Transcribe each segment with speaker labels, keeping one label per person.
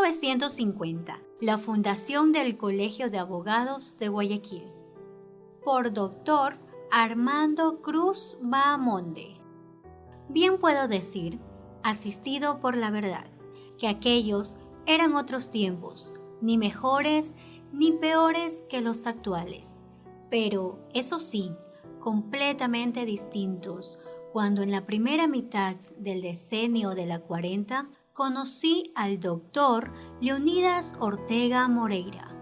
Speaker 1: 1950, la fundación del Colegio de Abogados de Guayaquil, por Dr. Armando Cruz Bahamonde. Bien puedo decir, asistido por la verdad, que aquellos eran otros tiempos, ni mejores ni peores que los actuales, pero eso sí, completamente distintos, cuando en la primera mitad del decenio de la 40 conocí al doctor Leonidas Ortega Moreira,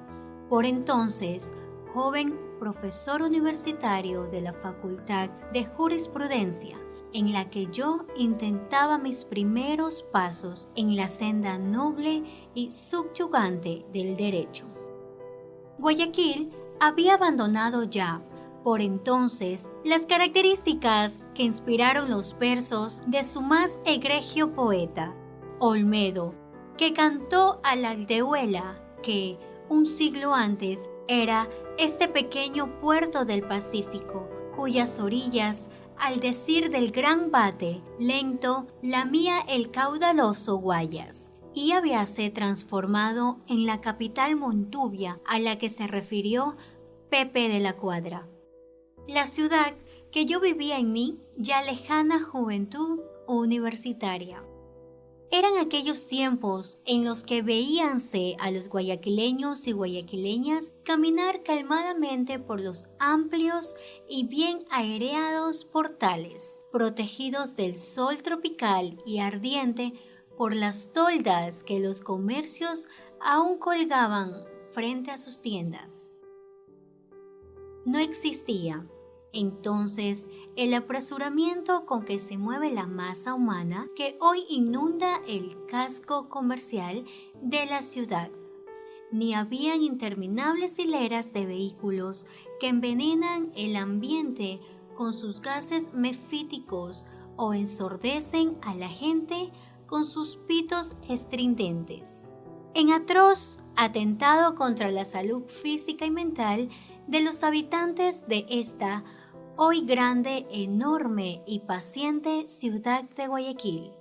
Speaker 1: por entonces joven profesor universitario de la Facultad de Jurisprudencia, en la que yo intentaba mis primeros pasos en la senda noble y subyugante del derecho. Guayaquil había abandonado ya, por entonces, las características que inspiraron los versos de su más egregio poeta, Olmedo, que cantó a la aldehuela que, un siglo antes, era este pequeño puerto del Pacífico, cuyas orillas, al decir del gran bate, lento, lamía el caudaloso Guayas, y habíase transformado en la capital Montubia a la que se refirió Pepe de la Cuadra. La ciudad que yo vivía en mi ya lejana juventud universitaria. Eran aquellos tiempos en los que veíanse a los guayaquileños y guayaquileñas caminar calmadamente por los amplios y bien aireados portales, protegidos del sol tropical y ardiente por las toldas que los comercios aún colgaban frente a sus tiendas. No existía entonces el apresuramiento con que se mueve la masa humana que hoy inunda el casco comercial de la ciudad, ni habían interminables hileras de vehículos que envenenan el ambiente con sus gases mefíticos o ensordecen a la gente con sus pitos estridentes. En atroz atentado contra la salud física y mental de los habitantes de esta hoy grande, enorme y paciente ciudad de Guayaquil.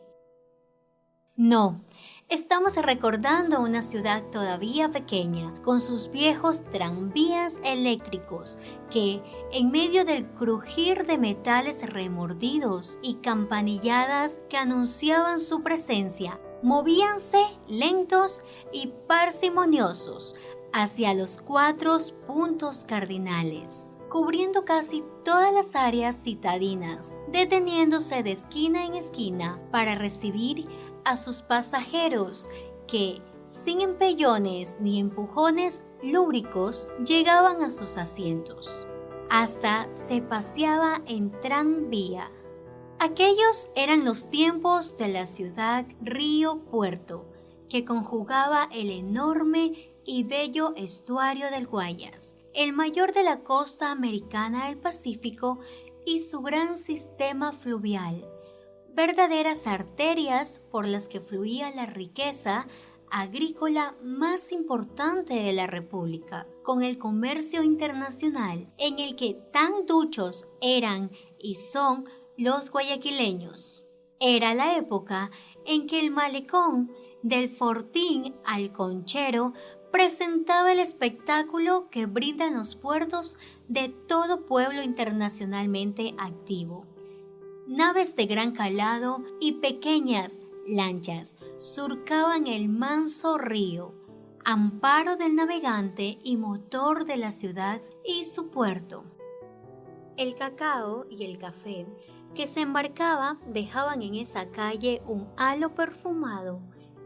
Speaker 1: No, estamos recordando una ciudad todavía pequeña, con sus viejos tranvías eléctricos que, en medio del crujir de metales remordidos y campanilladas que anunciaban su presencia, movíanse lentos y parsimoniosos hacia los 4 puntos cardinales, cubriendo casi todas las áreas citadinas, deteniéndose de esquina en esquina para recibir a sus pasajeros que, sin empellones ni empujones lúbricos, llegaban a sus asientos. Hasta se paseaba en tranvía. Aquellos eran los tiempos de la ciudad río-puerto, que conjugaba el enorme y bello estuario del Guayas, el mayor de la costa americana del Pacífico, y su gran sistema fluvial, verdaderas arterias por las que fluía la riqueza agrícola más importante de la República, con el comercio internacional en el que tan duchos eran y son los guayaquileños. Era la época en que el malecón del Fortín al Conchero presentaba el espectáculo que brindan los puertos de todo pueblo internacionalmente activo. Naves de gran calado y pequeñas lanchas surcaban el manso río, amparo del navegante y motor de la ciudad y su puerto. El cacao y el café que se embarcaba dejaban en esa calle un halo perfumado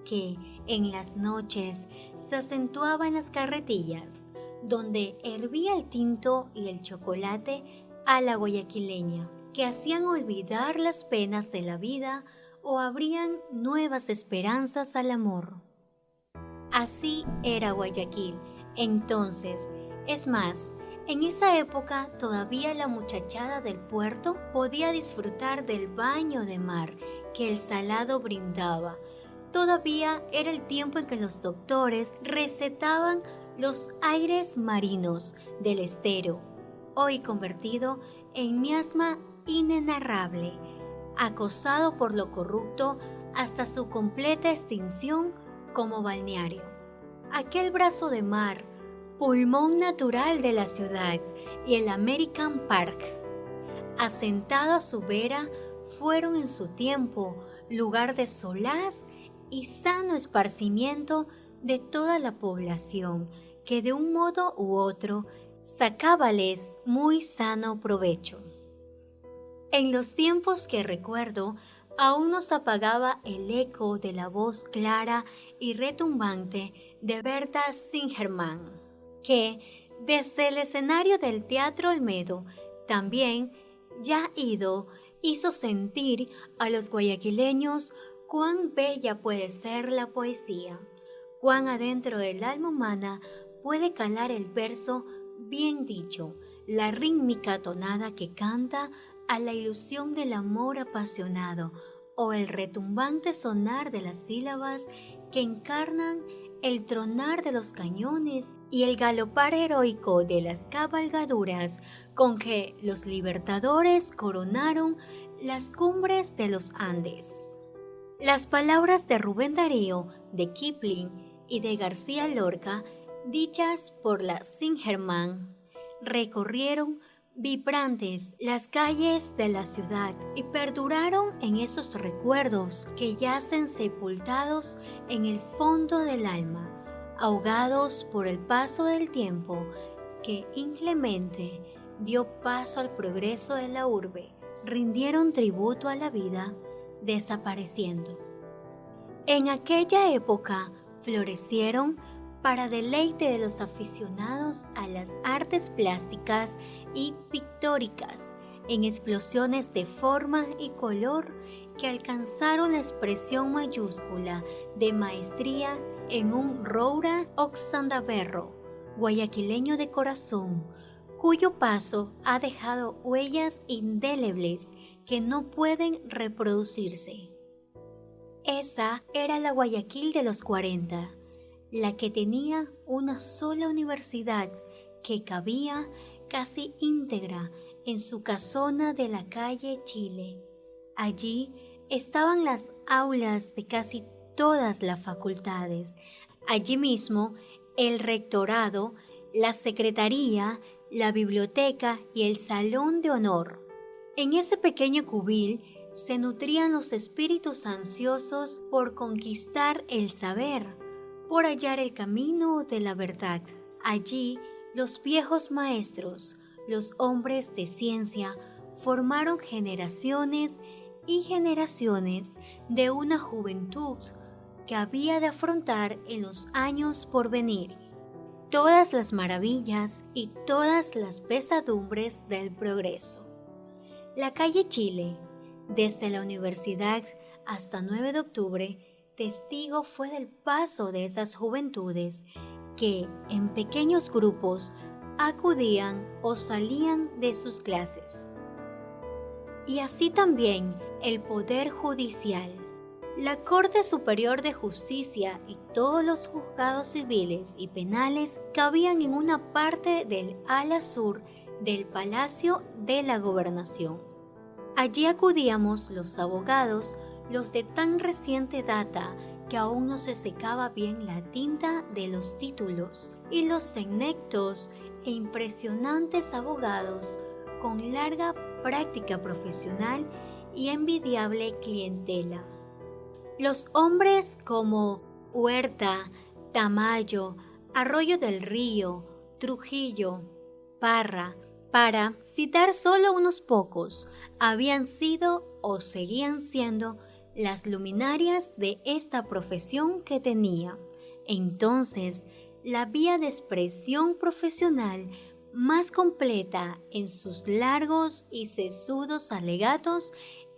Speaker 1: que en las noches se acentuaba en las carretillas, donde hervía el tinto y el chocolate a la guayaquileña, que hacían olvidar las penas de la vida o abrían nuevas esperanzas al amor. Así era Guayaquil entonces. Es más, en esa época todavía la muchachada del puerto podía disfrutar del baño de mar que el salado brindaba. Todavía era el tiempo en que los doctores recetaban los aires marinos del estero, hoy convertido en miasma inenarrable, acosado por lo corrupto hasta su completa extinción como balneario. Aquel brazo de mar, pulmón natural de la ciudad, y el American Park, asentado a su vera, fueron en su tiempo lugar de solaz y sano esparcimiento de toda la población, que de un modo u otro sacábales muy sano provecho. En los tiempos que recuerdo, aún nos apagaba el eco de la voz clara y retumbante de Berta Singerman, que, desde el escenario del Teatro Olmedo, también, ya ido, hizo sentir a los guayaquileños cuán bella puede ser la poesía, cuán adentro del alma humana puede calar el verso bien dicho, la rítmica tonada que canta a la ilusión del amor apasionado, o el retumbante sonar de las sílabas que encarnan el tronar de los cañones y el galopar heroico de las cabalgaduras con que los libertadores coronaron las cumbres de los Andes. Las palabras de Rubén Darío, de Kipling y de García Lorca, dichas por la Singerman, recorrieron vibrantes las calles de la ciudad y perduraron en esos recuerdos que yacen sepultados en el fondo del alma, ahogados por el paso del tiempo que inclemente dio paso al progreso de la urbe, rindieron tributo a la vida, desapareciendo. En aquella época florecieron, para deleite de los aficionados a las artes plásticas y pictóricas, en explosiones de forma y color que alcanzaron la expresión mayúscula de maestría en un Roura Oxandaberro, guayaquileño de corazón, cuyo paso ha dejado huellas indelebles que no pueden reproducirse. Esa era la Guayaquil de los 40, la que tenía una sola universidad que cabía casi íntegra en su casona de la calle Chile. Allí estaban las aulas de casi todas las facultades. Allí mismo el rectorado, la secretaría, la biblioteca y el salón de honor. En ese pequeño cubil se nutrían los espíritus ansiosos por conquistar el saber, por hallar el camino de la verdad. Allí los viejos maestros, los hombres de ciencia, formaron generaciones y generaciones de una juventud que había de afrontar en los años por venir todas las maravillas y todas las pesadumbres del progreso. La calle Chile, desde la universidad hasta 9 de octubre, testigo fue del paso de esas juventudes que, en pequeños grupos, acudían o salían de sus clases. Y así también el Poder Judicial. La Corte Superior de Justicia y todos los juzgados civiles y penales cabían en una parte del ala sur del Palacio de la Gobernación. Allí acudíamos los abogados, los de tan reciente data que aún no se secaba bien la tinta de los títulos, y los senectos e impresionantes abogados con larga práctica profesional y envidiable clientela. Los hombres como Huerta, Tamayo, Arroyo del Río, Trujillo, Parra, para citar solo unos pocos, habían sido o seguían siendo las luminarias de esta profesión que tenía entonces la vía de expresión profesional más completa en sus largos y sesudos alegatos,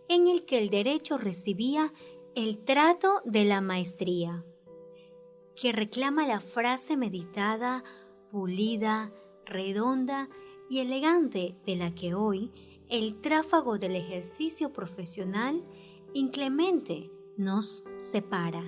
Speaker 1: en el que el derecho recibía el trato de la maestría, que reclama la frase meditada, pulida, redonda y elegante de la que hoy el tráfago del ejercicio profesional inclemente nos separa.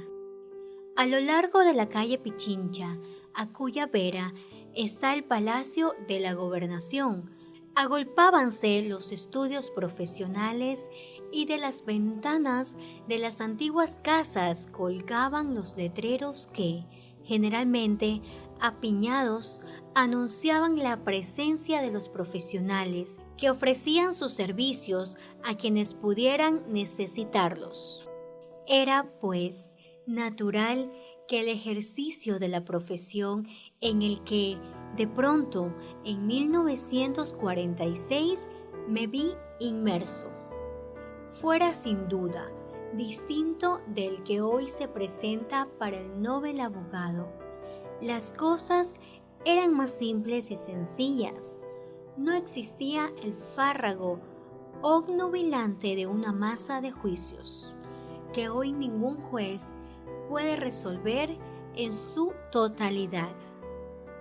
Speaker 1: A lo largo de la calle Pichincha, a cuya vera está el Palacio de la Gobernación, agolpábanse los estudios profesionales y de las ventanas de las antiguas casas colgaban los letreros que, generalmente apiñados, anunciaban la presencia de los profesionales que ofrecían sus servicios a quienes pudieran necesitarlos. Era, pues, natural que el ejercicio de la profesión en el que, de pronto, en 1946, me vi inmerso, fuera sin duda distinto del que hoy se presenta para el noble abogado. Las cosas eran más simples y sencillas. No existía el fárrago obnubilante de una masa de juicios que hoy ningún juez puede resolver en su totalidad.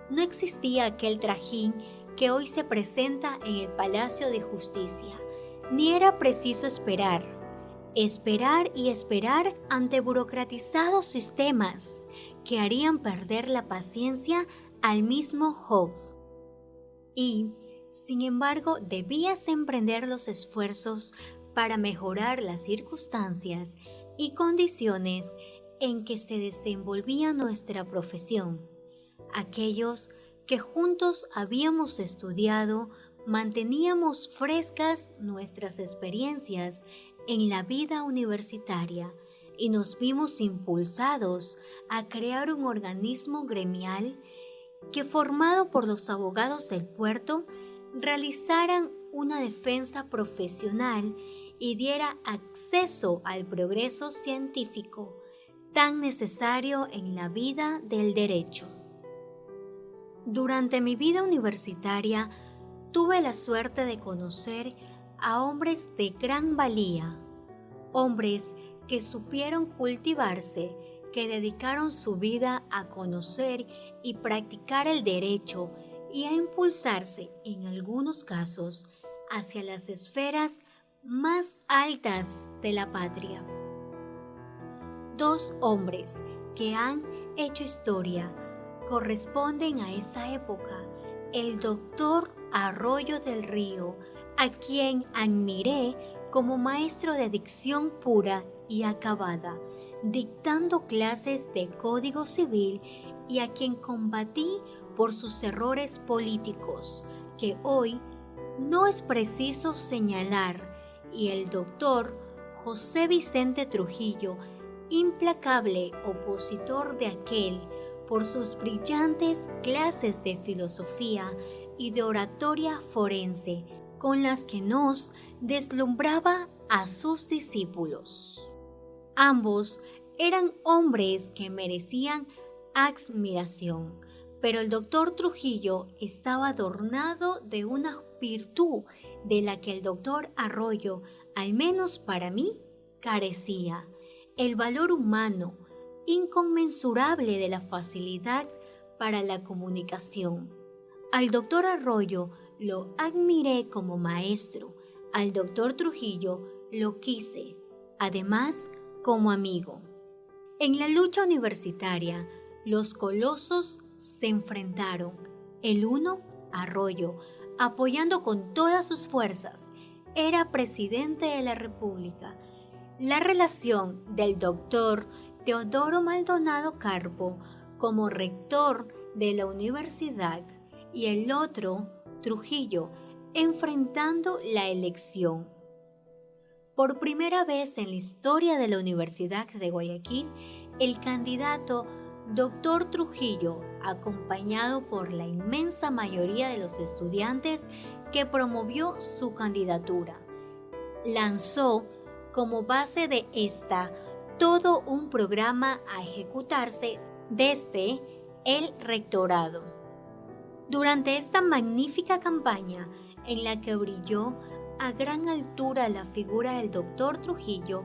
Speaker 1: No existía aquel trajín que hoy se presenta en el Palacio de Justicia, ni era preciso esperar y esperar ante burocratizados sistemas que harían perder la paciencia al mismo Job. Y, sin embargo, debías emprender los esfuerzos para mejorar las circunstancias y condiciones en que se desenvolvía nuestra profesión. Aquellos que juntos habíamos estudiado, manteníamos frescas nuestras experiencias en la vida universitaria y nos vimos impulsados a crear un organismo gremial que, formado por los abogados del puerto, realizaran una defensa profesional y diera acceso al progreso científico tan necesario en la vida del derecho. Durante mi vida universitaria tuve la suerte de conocer a hombres de gran valía, hombres que supieron cultivarse, que dedicaron su vida a conocer y practicar el derecho y a impulsarse, en algunos casos, hacia las esferas más altas de la patria. Dos hombres que han hecho historia corresponden a esa época: el doctor Arroyo del Río, a quien admiré como maestro de dicción pura y acabada, dictando clases de Código Civil, y a quien combatí por sus errores políticos, que hoy no es preciso señalar, y el doctor José Vicente Trujillo, implacable opositor de aquel, por sus brillantes clases de filosofía y de oratoria forense, con las que nos deslumbraba a sus discípulos. Ambos eran hombres que merecían admiración, pero el doctor Trujillo estaba adornado de una virtud de la que el doctor Arroyo, al menos para mí, carecía: el valor humano inconmensurable de la facilidad para la comunicación. Al doctor Arroyo lo admiré como maestro, al doctor Trujillo lo quise, además, como amigo. En la lucha universitaria, los colosos se enfrentaron. El uno, Arroyo, apoyando con todas sus fuerzas, era presidente de la República. La relación del doctor Teodoro Maldonado Carpo como rector de la universidad, y el otro, Trujillo, enfrentando la elección. Por primera vez en la historia de la Universidad de Guayaquil, el candidato Dr. Trujillo, acompañado por la inmensa mayoría de los estudiantes que promovió su candidatura, lanzó como base de esta todo un programa a ejecutarse desde el rectorado. Durante esta magnífica campaña, en la que brilló a gran altura la figura del doctor Trujillo,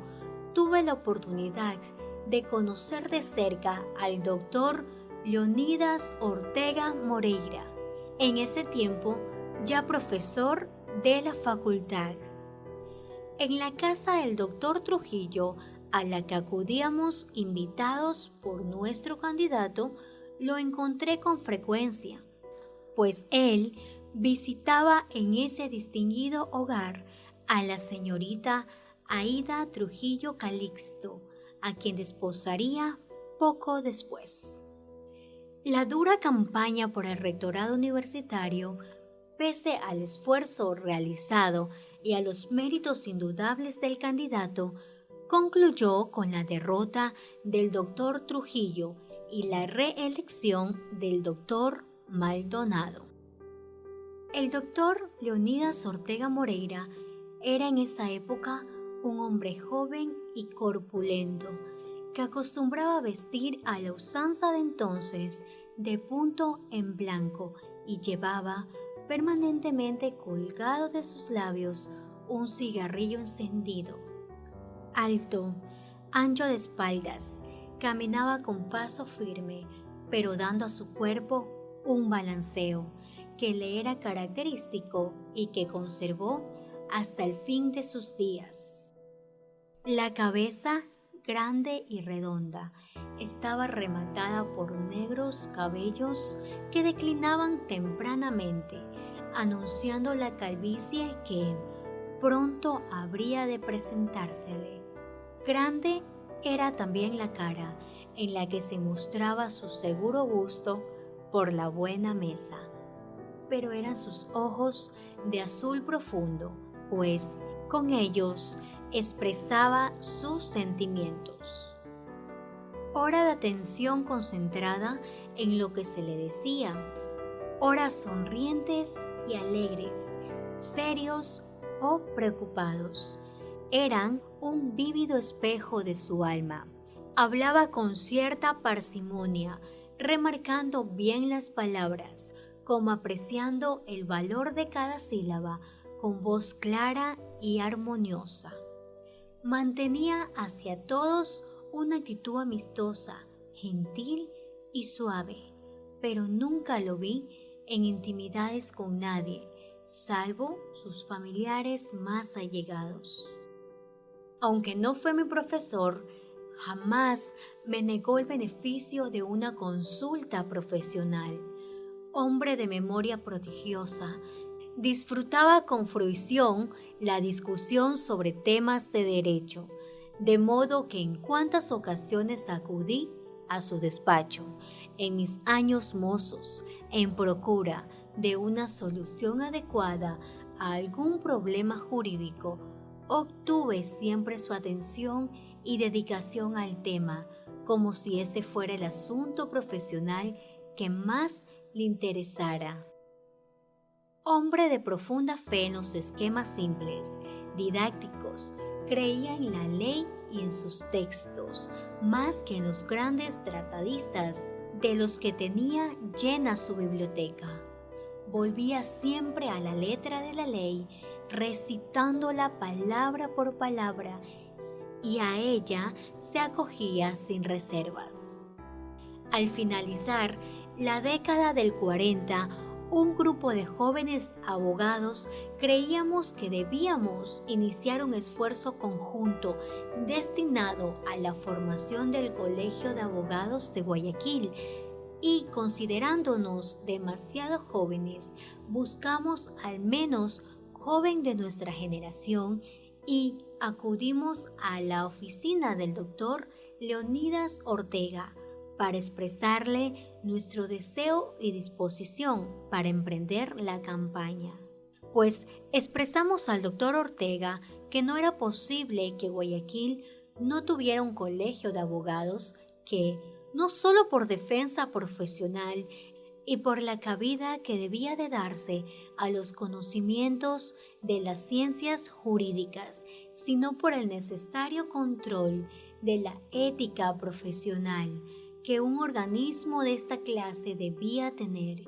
Speaker 1: tuve la oportunidad de conocer de cerca al doctor Leonidas Ortega Moreira, en ese tiempo ya profesor de la facultad. En la casa del doctor Trujillo, a la que acudíamos invitados por nuestro candidato, lo encontré con frecuencia, pues él visitaba en ese distinguido hogar a la señorita Aída Trujillo Calixto, a quien desposaría poco después. La dura campaña por el rectorado universitario, pese al esfuerzo realizado y a los méritos indudables del candidato, concluyó con la derrota del doctor Trujillo y la reelección del doctor Maldonado. El doctor Leonidas Ortega Moreira era en esa época un hombre joven y corpulento que acostumbraba vestir a la usanza de entonces de punto en blanco y llevaba permanentemente colgado de sus labios un cigarrillo encendido. Alto, ancho de espaldas, caminaba con paso firme, pero dando a su cuerpo un balanceo que le era característico y que conservó hasta el fin de sus días. La cabeza, grande y redonda, estaba rematada por negros cabellos que declinaban tempranamente, anunciando la calvicie que pronto habría de presentársele. Grande era también la cara, en la que se mostraba su seguro gusto por la buena mesa, pero eran sus ojos de azul profundo, pues con ellos expresaba sus sentimientos. Ora de atención concentrada en lo que se le decía, ora sonrientes y alegres, serios o preocupados. Eran un vívido espejo de su alma. Hablaba con cierta parsimonia, remarcando bien las palabras, como apreciando el valor de cada sílaba, con voz clara y armoniosa. Mantenía hacia todos una actitud amistosa, gentil y suave, pero nunca lo vi en intimidades con nadie, salvo sus familiares más allegados. Aunque no fue mi profesor, jamás me negó el beneficio de una consulta profesional. Hombre de memoria prodigiosa, disfrutaba con fruición la discusión sobre temas de derecho, de modo que en cuantas ocasiones acudí a su despacho, en mis años mozos, en procura de una solución adecuada a algún problema jurídico, obtuve siempre su atención y dedicación al tema, como si ese fuera el asunto profesional que más le interesara. Hombre de profunda fe en los esquemas simples, didácticos, creía en la ley y en sus textos, más que en los grandes tratadistas de los que tenía llena su biblioteca. Volvía siempre a la letra de la ley, recitándola palabra por palabra, y a ella se acogía sin reservas. Al finalizar la década del 40, un grupo de jóvenes abogados creíamos que debíamos iniciar un esfuerzo conjunto destinado a la formación del Colegio de Abogados de Guayaquil y, considerándonos demasiado jóvenes, buscamos al menos joven de nuestra generación y acudimos a la oficina del doctor Leonidas Ortega para expresarle nuestro deseo y disposición para emprender la campaña. Pues expresamos al doctor Ortega que no era posible que Guayaquil no tuviera un colegio de abogados que, no solo por defensa profesional y por la cabida que debía de darse a los conocimientos de las ciencias jurídicas, sino por el necesario control de la ética profesional que un organismo de esta clase debía tener.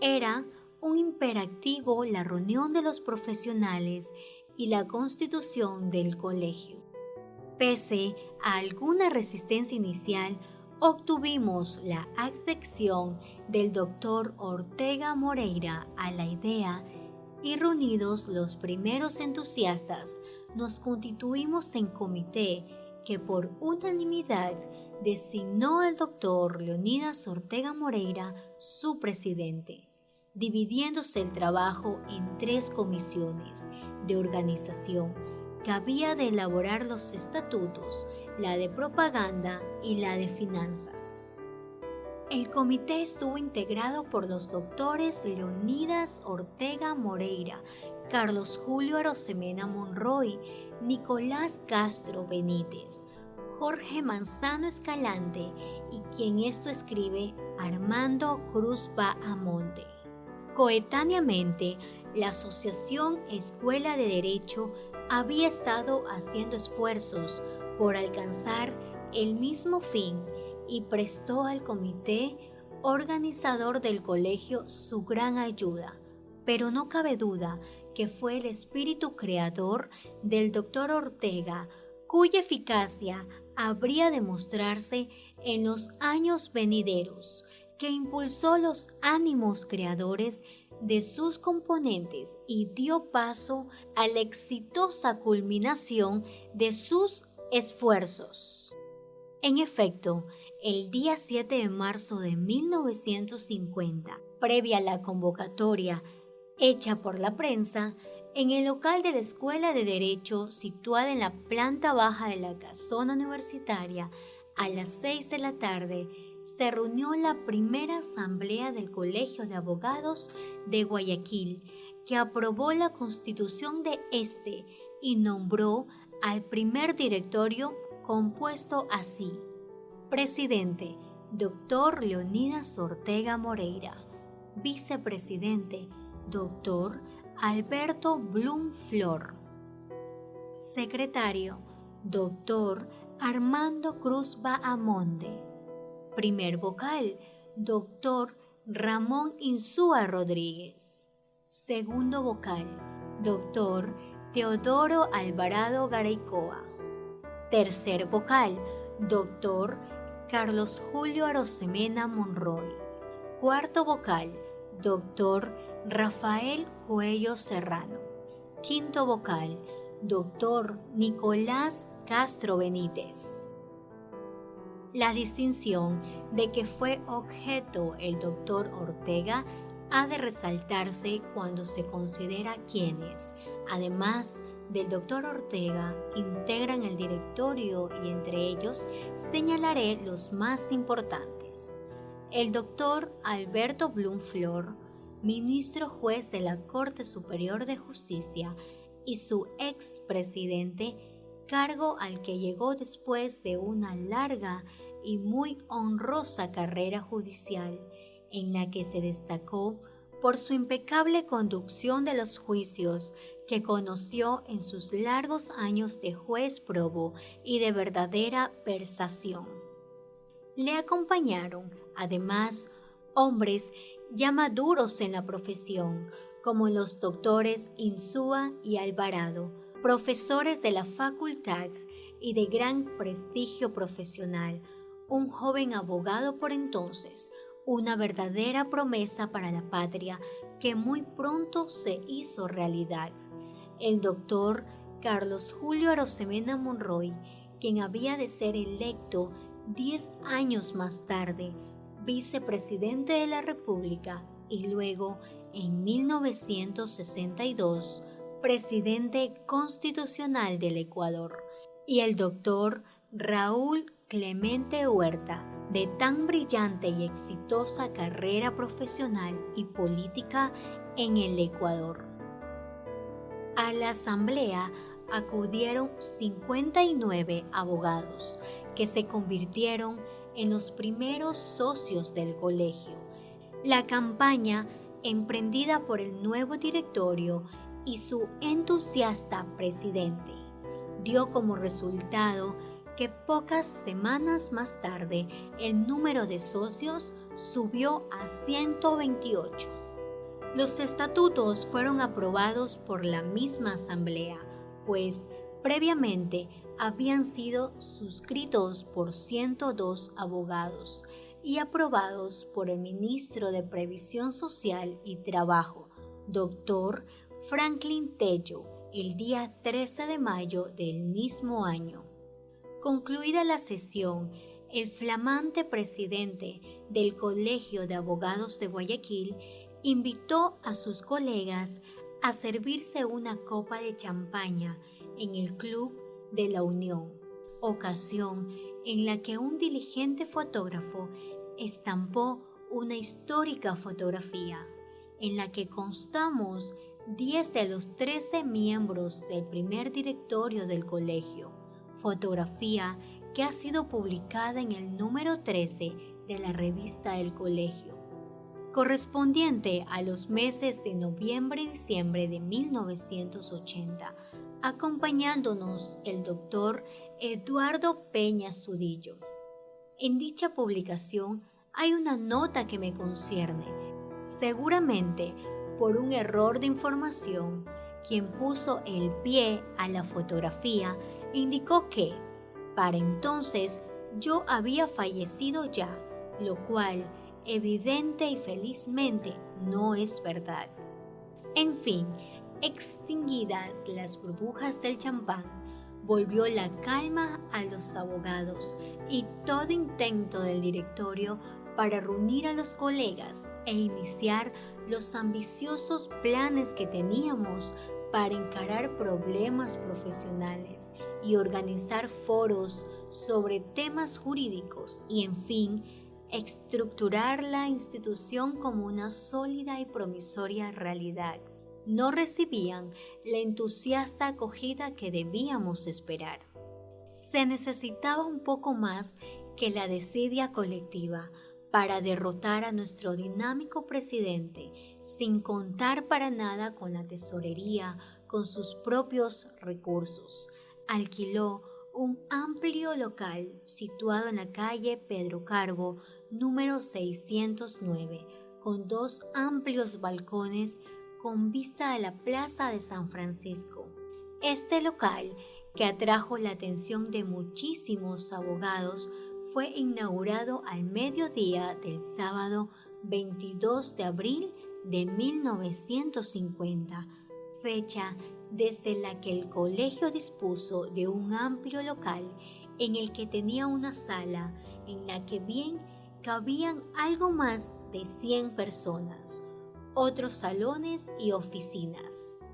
Speaker 1: Era un imperativo la reunión de los profesionales y la constitución del colegio. Pese a alguna resistencia inicial, obtuvimos la adhesión del doctor Ortega Moreira a la idea y, reunidos los primeros entusiastas, nos constituimos en comité que por unanimidad designó al doctor Leonidas Ortega Moreira su presidente, dividiéndose el trabajo en 3 comisiones de organización que había de elaborar los estatutos, la de propaganda y la de finanzas. El comité estuvo integrado por los doctores Leonidas Ortega Moreira, Carlos Julio Arosemena Monroy, Nicolás Castro Benítez, Jorge Manzano Escalante y quien esto escribe Armando Cruz Bahamonde. Coetáneamente, la Asociación Escuela de Derecho había estado haciendo esfuerzos por alcanzar el mismo fin y prestó al comité organizador del colegio su gran ayuda, pero no cabe duda que fue el espíritu creador del doctor Ortega, cuya eficacia habría de mostrarse en los años venideros, que impulsó los ánimos creadores de sus componentes y dio paso a la exitosa culminación de sus esfuerzos. En efecto, el día 7 de marzo de 1950, previa a la convocatoria hecha por la prensa, en el local de la Escuela de Derecho, situada en la planta baja de la casona universitaria, a las 6 de la tarde, se reunió la primera asamblea del Colegio de Abogados de Guayaquil, que aprobó la constitución de este y nombró al primer directorio compuesto así: presidente, Dr. Leonidas Ortega Moreira; vicepresidente, Dr. Alberto Blum Flor; secretario, Dr. Armando Cruz Bahamonde; primer vocal, Dr. Ramón Insúa Rodríguez; segundo vocal, Dr. Teodoro Alvarado Garaycoa; tercer vocal, Dr. Carlos Julio Arosemena Monroy; cuarto vocal, Dr. Rafael Cuello Serrano; quinto vocal, Dr. Nicolás Castro Benítez. La distinción de que fue objeto el doctor Ortega ha de resaltarse cuando se considera quienes, además del doctor Ortega, integran el directorio, y entre ellos señalaré los más importantes: el doctor Alberto Blum Flor, ministro juez de la Corte Superior de Justicia y su expresidente, cargo al que llegó después de una larga y muy honrosa carrera judicial, en la que se destacó por su impecable conducción de los juicios que conoció en sus largos años de juez probo y de verdadera versación. Le acompañaron, además, hombres ya maduros en la profesión, como los doctores Insúa y Alvarado, profesores de la facultad y de gran prestigio profesional, un joven abogado por entonces, una verdadera promesa para la patria que muy pronto se hizo realidad; el doctor Carlos Julio Arosemena Monroy, quien había de ser electo 10 años más tarde vicepresidente de la República y luego, en 1962, presidente constitucional del Ecuador; y el doctor Raúl Clemente Huerta, de tan brillante y exitosa carrera profesional y política en el Ecuador. A la asamblea acudieron 59 abogados que se convirtieron en los primeros socios del colegio. La campaña, emprendida por el nuevo directorio y su entusiasta presidente, dio como resultado que pocas semanas más tarde el número de socios subió a 128. Los estatutos fueron aprobados por la misma asamblea, pues previamente habían sido suscritos por 102 abogados y aprobados por el ministro de Previsión Social y Trabajo, Dr. Franklin Tello, el día 13 de mayo del mismo año. Concluida la sesión, el flamante presidente del Colegio de Abogados de Guayaquil invitó a sus colegas a servirse una copa de champaña en el Club de la Unión, ocasión en la que un diligente fotógrafo estampó una histórica fotografía en la que constamos 10 de los 13 miembros del primer directorio del colegio, fotografía que ha sido publicada en el número 13 de la revista del colegio, correspondiente a los meses de noviembre y diciembre de 1980, acompañándonos el doctor Eduardo Peña Astudillo. En dicha publicación hay una nota que me concierne. Seguramente, por un error de información, quien puso el pie a la fotografía indicó que, para entonces, yo había fallecido ya, lo cual, evidente y felizmente, no es verdad. En fin, extinguidas las burbujas del champán, volvió la calma a los abogados y todo intento del directorio para reunir a los colegas e iniciar los ambiciosos planes que teníamos para encarar problemas profesionales y organizar foros sobre temas jurídicos y, en fin, estructurar la institución como una sólida y promisoria realidad, no recibían la entusiasta acogida que debíamos esperar. Se necesitaba un poco más que la desidia colectiva para derrotar a nuestro dinámico presidente, sin contar para nada con la tesorería, con sus propios recursos. Alquiló un amplio local situado en la calle Pedro Carbo, número 609, con 2 amplios balcones con vista a la Plaza de San Francisco. Este local, que atrajo la atención de muchísimos abogados, fue inaugurado al mediodía del sábado 22 de abril de 1950, fecha desde la que el colegio dispuso de un amplio local en el que tenía una sala en la que bien cabían algo más de 100 personas, otros salones y oficinas.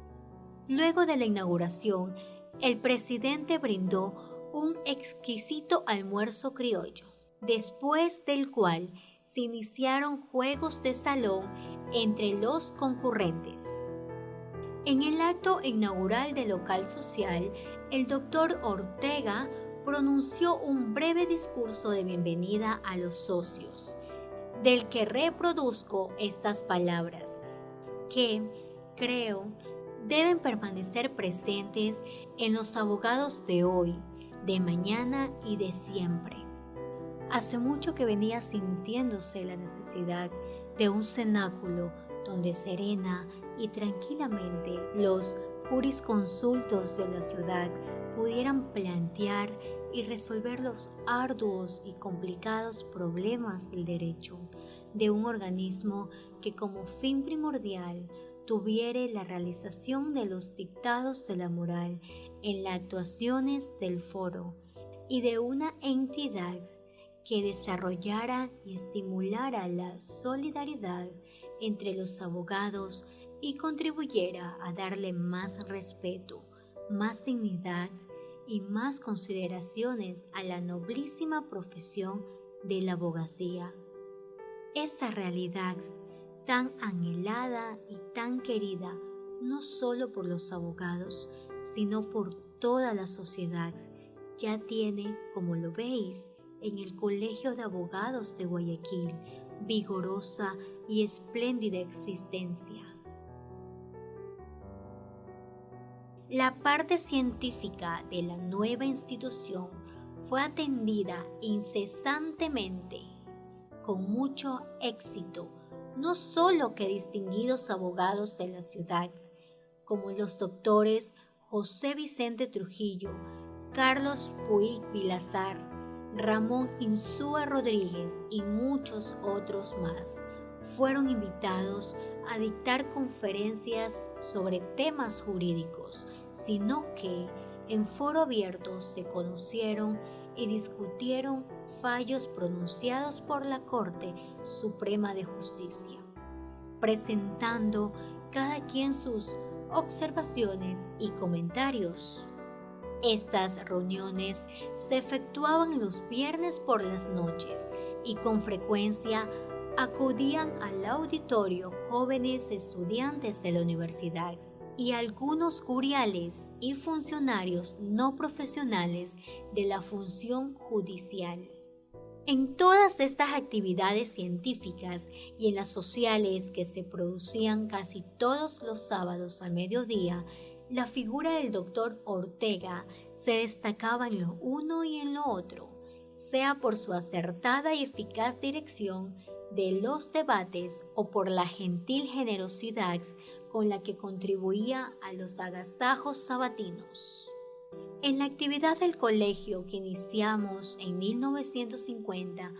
Speaker 1: Luego de la inauguración, el presidente brindó un exquisito almuerzo criollo, después del cual se iniciaron juegos de salón entre los concurrentes. En el acto inaugural del local social, el doctor Ortega pronunció un breve discurso de bienvenida a los socios, del que reproduzco estas palabras, que, creo, deben permanecer presentes en los abogados de hoy, de mañana y de siempre. Hace mucho que venía sintiéndose la necesidad de un cenáculo donde serena y tranquilamente los jurisconsultos de la ciudad pudieran plantear y resolver los arduos y complicados problemas del derecho, de un organismo que como fin primordial tuviere la realización de los dictados de la moral en las actuaciones del foro y de una entidad que desarrollara y estimulara la solidaridad entre los abogados y contribuyera a darle más respeto, más dignidad y más consideraciones a la noblísima profesión de la abogacía. Esa realidad tan anhelada y tan querida no solo por los abogados, sino por toda la sociedad, ya tiene, como lo veis, en el Colegio de Abogados de Guayaquil, vigorosa y espléndida existencia. La parte científica de la nueva institución fue atendida incesantemente, con mucho éxito, no solo que distinguidos abogados de la ciudad, como los doctores José Vicente Trujillo, Carlos Puig Vilazar, Ramón Insúa Rodríguez y muchos otros más, fueron invitados a dictar conferencias sobre temas jurídicos, sino que en foro abierto se conocieron y discutieron fallos pronunciados por la Corte Suprema de Justicia, presentando cada quien sus observaciones y comentarios. Estas reuniones se efectuaban los viernes por las noches y con frecuencia acudían al auditorio jóvenes estudiantes de la universidad y algunos curiales y funcionarios no profesionales de la función judicial. En todas estas actividades científicas y en las sociales que se producían casi todos los sábados al mediodía, la figura del doctor Ortega se destacaba en lo uno y en lo otro, sea por su acertada y eficaz dirección de los debates o por la gentil generosidad con la que contribuía a los agasajos sabatinos. En la actividad del colegio que iniciamos en 1950,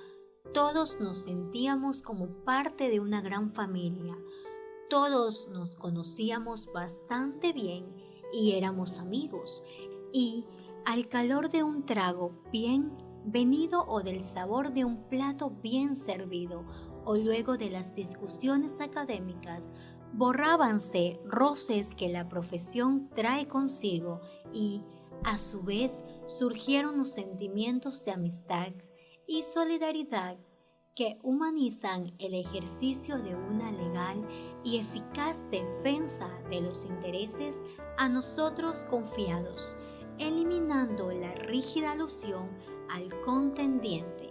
Speaker 1: todos nos sentíamos como parte de una gran familia. Todos nos conocíamos bastante bien y éramos amigos. Y al calor de un trago bien venido o del sabor de un plato bien servido o luego de las discusiones académicas, borrábanse roces que la profesión trae consigo y, a su vez, surgieron los sentimientos de amistad y solidaridad que humanizan el ejercicio de una legal y eficaz defensa de los intereses a nosotros confiados, eliminando la rígida alusión al contendiente,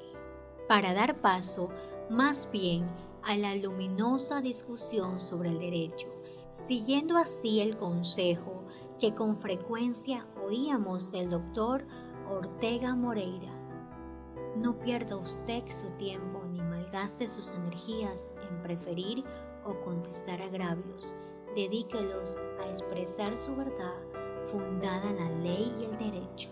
Speaker 1: para dar paso más bien a la luminosa discusión sobre el derecho, siguiendo así el consejo que con frecuencia oíamos del doctor Ortega Moreira. No pierda usted su tiempo ni malgaste sus energías en preferir o contestar agravios. Dedíquelos a expresar su verdad fundada en la ley y el derecho.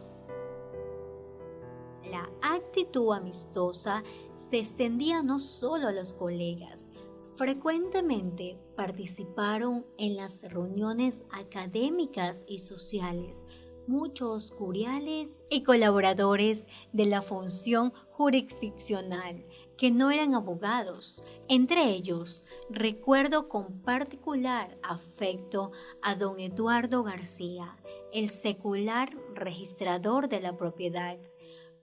Speaker 1: La actitud amistosa se extendía no solo a los colegas. Frecuentemente participaron en las reuniones académicas y sociales muchos curiales y colaboradores de la función jurisdiccional que no eran abogados. Entre ellos, recuerdo con particular afecto a don Eduardo García, el secular registrador de la propiedad,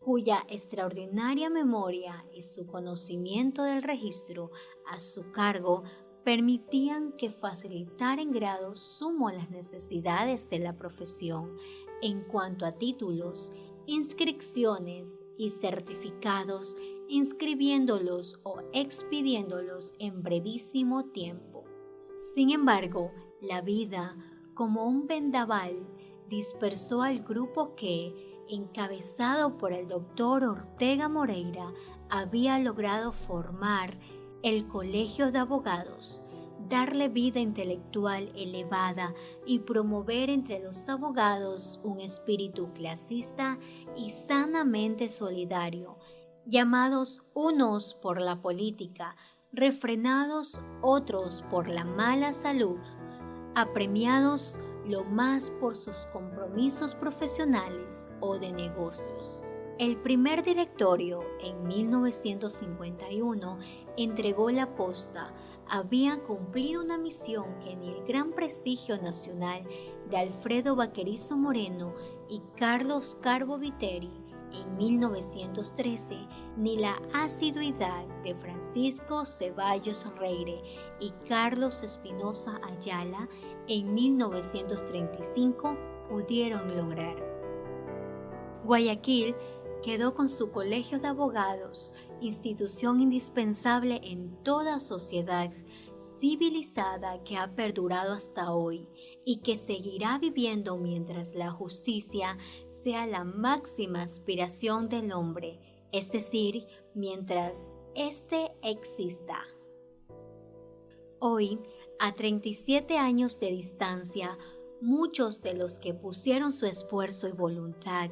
Speaker 1: cuya extraordinaria memoria y su conocimiento del registro a su cargo permitían que facilitara en grado sumo las necesidades de la profesión en cuanto a títulos, inscripciones y certificados, inscribiéndolos o expidiéndolos en brevísimo tiempo. Sin embargo, la vida, como un vendaval, dispersó al grupo que, encabezado por el doctor Ortega Moreira, había logrado formar el Colegio de Abogados, darle vida intelectual elevada y promover entre los abogados un espíritu clasista y sanamente solidario, llamados unos por la política, refrenados otros por la mala salud, apremiados lo más por sus compromisos profesionales o de negocios. El primer directorio, en 1951, entregó la posta. Había cumplido una misión que ni el gran prestigio nacional de Alfredo Vaquerizo Moreno y Carlos Carbo Viteri en 1913, ni la asiduidad de Francisco Ceballos Reire y Carlos Espinosa Ayala en 1935 pudieron lograr. Guayaquil quedó con su colegio de abogados, institución indispensable en toda sociedad civilizada que ha perdurado hasta hoy y que seguirá viviendo mientras la justicia sea la máxima aspiración del hombre, es decir, mientras éste exista. Hoy, a 37 años de distancia, muchos de los que pusieron su esfuerzo y voluntad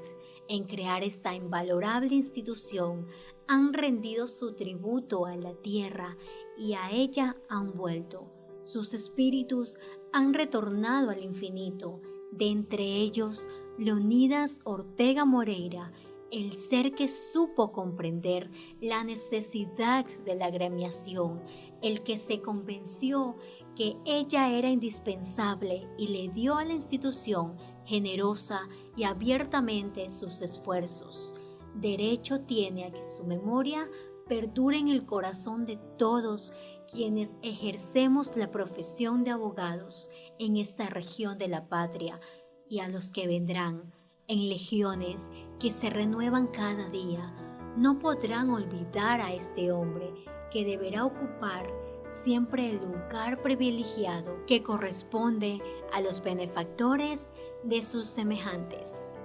Speaker 1: en crear esta invalorable institución han rendido su tributo a la tierra y a ella han vuelto. Sus espíritus han retornado al infinito, de entre ellos Leonidas Ortega Moreira, el ser que supo comprender la necesidad de la agremiación, el que se convenció que ella era indispensable y le dio a la institución generosa y abiertamente sus esfuerzos. Derecho tiene a que su memoria perdure en el corazón de todos quienes ejercemos la profesión de abogados en esta región de la patria y a los que vendrán en legiones que se renuevan cada día. No podrán olvidar a este hombre que deberá ocupar siempre el lugar privilegiado que corresponde a los benefactores de sus semejantes.